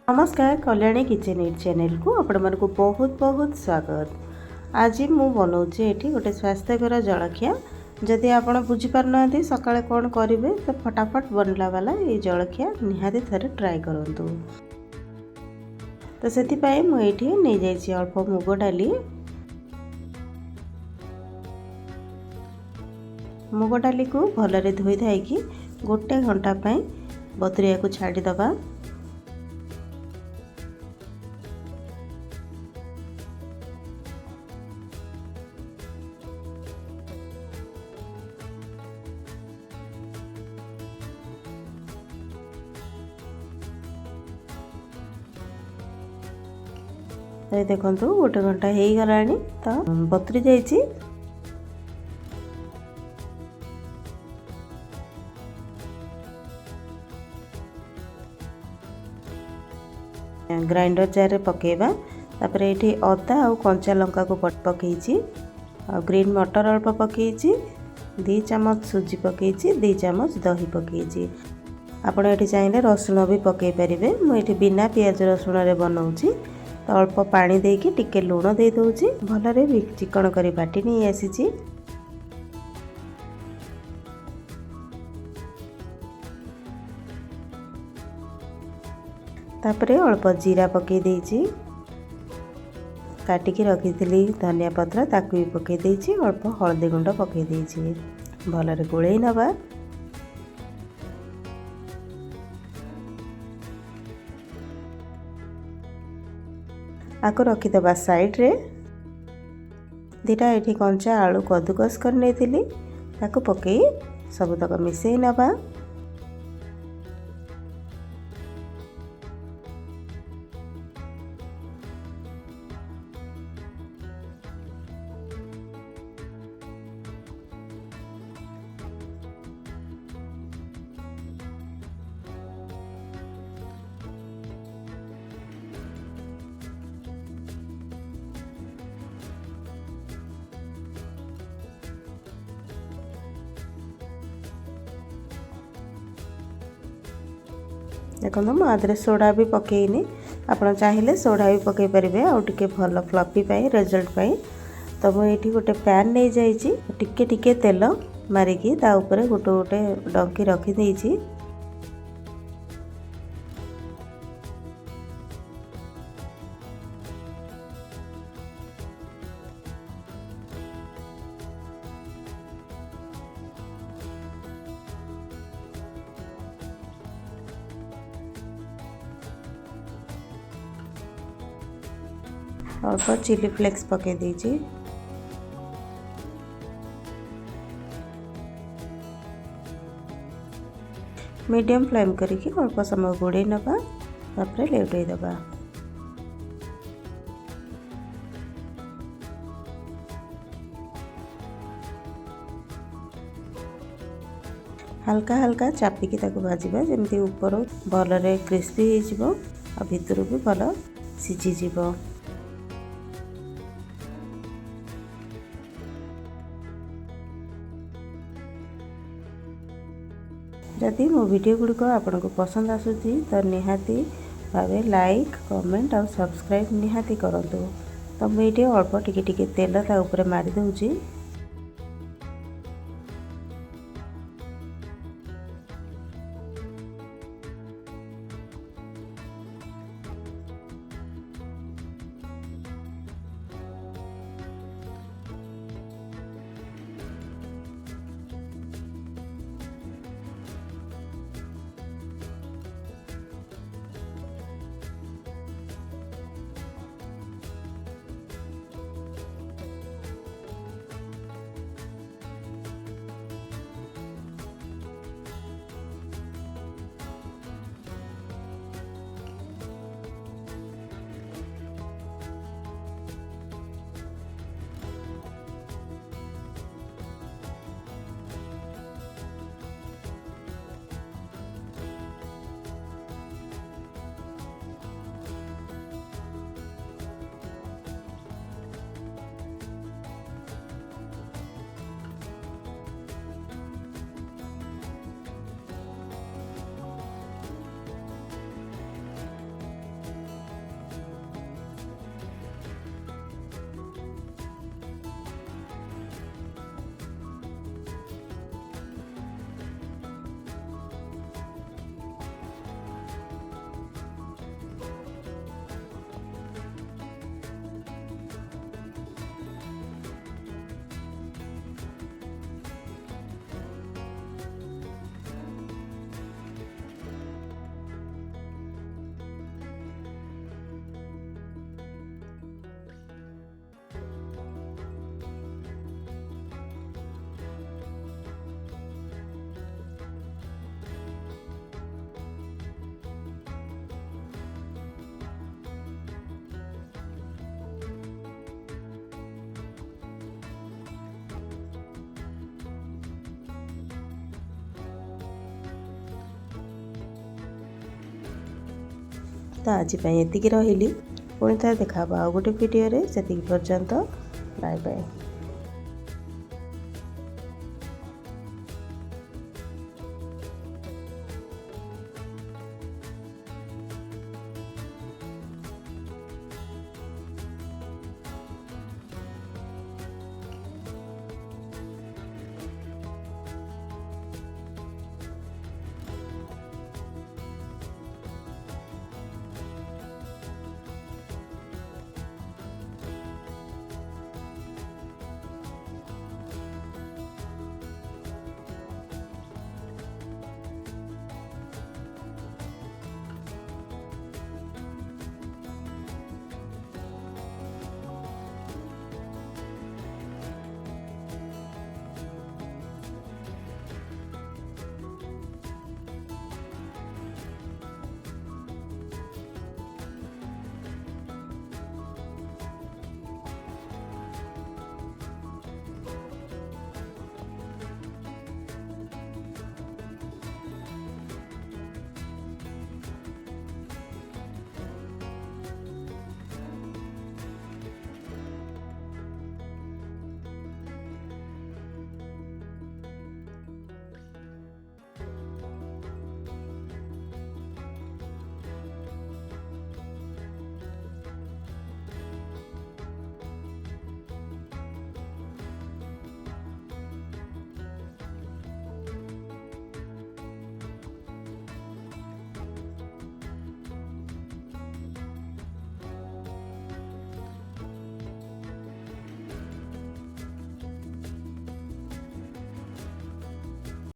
नमस्कार Kalyani kitchen it channel को आपण मानक बहुत बहुत स्वागत। आज मु बनाऊे ये गोटे स्वास्थ्यकर जलखिया। जदि आप बुझीपार सकाଳେ कौन करेंगे तो फटाफट बनला वाला ये जलखिया निहाती थे ट्राए करूँ। तो से मुझे नहीं जाइए अल्प मुग डाली। मुग डाली को भलरे धोई धाई गोटे घंटा बतुरिया को छाड़ीदबा। तो देखो गोटे घंटा हो गला तो बतुरी जाइए। ग्राइंडर जार रे पकेबा। तापर ये अदा और कंचा लंका को पकईची और ग्रीन मटर अल्प पकईची 2 चम्मच सुजी पकईची 2 चम्मच दही पकईची। आपण ये चाहिए रसुण भी पकई पारे। मुझे बिना पियाज रसुण रे बनाऊँगी तो अल्प पानी देकी टिके लुण दे दूची भलरे चिकन करी बाटी नहीं आसी। तापरे अल्प जीरा पकई देची काटिकी रखी धनिया पत्र ताकू भी पकई देची। अल्प हल्दी गुंड पकई देची भलरे गोलई नबा। आको रखीदबा साइड रे। दीटा ये कंचा आलू कद्दूकस कर नहीं ताकू पकई सबुतक मिसई नबा। देखो मुझे सोडा भी पकईनी। आपड़ चाहिए सोडा भी पकई पारे आउ टिके भल फ्लफी पाई रिजल्ट पाई। तो मुझे गोटे पैन नहीं जाइए टिके टिके तेल मारिकी ता ऊपर गोटे गोटे डंकी रखी देइछि। अल्प चिली फ्लेक्स पकई देइछि। मीडियम फ्लेम करिकी अल्प समय गोड़े नबा तापर लेउटई दबा। हल्का हल्का चापिकी ताको भाजिबा जेमती ऊपर भलरे क्रिस्पी हो जिवो आ भितर भी भल सिझी जिवो। जदि मो वीडियो गुड़िक आपन को पसंद आसूची तो निहाती भावे लाइक कमेंट और सब्सक्राइब निहाती करंतु। तो मुझे अल्प टिके टिके तेल ता ऊपर मारी दूची। ତ ଆଜି ପାଇଁ ଏତିକି ରହିଲି। ପୁଣି ଥରେ ଦେଖା ହେବ ଆଉ ଗୋଟେ ଭିଡ଼ିଓରେ। ସେତିକି ପର୍ଯ୍ୟନ୍ତ ବାଏ ବାଏ।